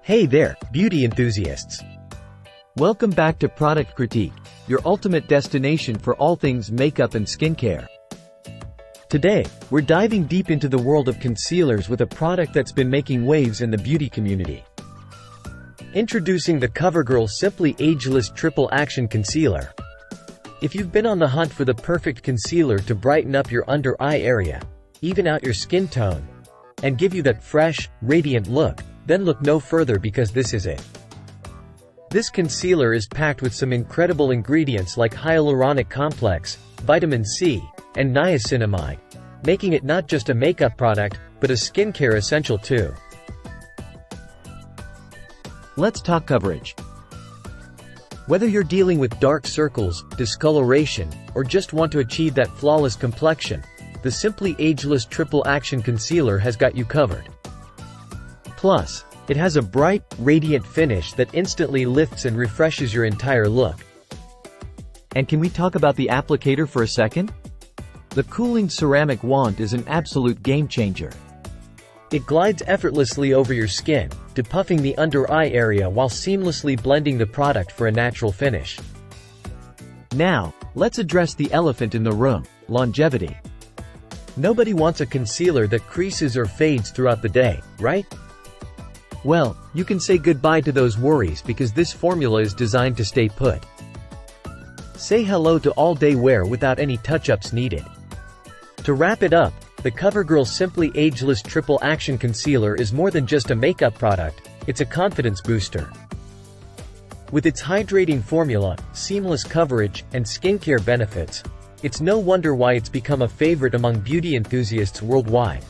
Hey there, beauty enthusiasts! Welcome back to Product Critique, your ultimate destination for all things makeup and skincare. Today, we're diving deep into the world of concealers with a product that's been making waves in the beauty community. Introducing the Covergirl Simply Ageless Triple Action Concealer. If you've been on the hunt for the perfect concealer to brighten up your under-eye area, even out your skin tone, and give you that fresh, radiant look, then look no further because this is it. This concealer is packed with some incredible ingredients like hyaluronic complex, vitamin C, and niacinamide, making it not just a makeup product, but a skincare essential too. Let's talk coverage. Whether you're dealing with dark circles, discoloration, or just want to achieve that flawless complexion, the Simply Ageless Triple Action Concealer has got you covered. Plus, it has a bright, radiant finish that instantly lifts and refreshes your entire look. And can we talk about the applicator for a second? The cooling ceramic wand is an absolute game changer. It glides effortlessly over your skin, depuffing the under-eye area while seamlessly blending the product for a natural finish. Now, let's address the elephant in the room: longevity. Nobody wants a concealer that creases or fades throughout the day, right? Well, you can say goodbye to those worries because this formula is designed to stay put. Say hello to all-day wear without any touch-ups needed. To wrap it up, the Covergirl Simply Ageless Triple Action Concealer is more than just a makeup product, it's a confidence booster. With its hydrating formula, seamless coverage, and skincare benefits, it's no wonder why it's become a favorite among beauty enthusiasts worldwide.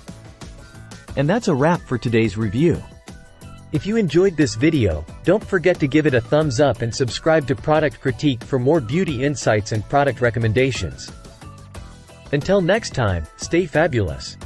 And that's a wrap for today's review. If you enjoyed this video, don't forget to give it a thumbs up and subscribe to Product Critique for more beauty insights and product recommendations. Until next time, stay fabulous.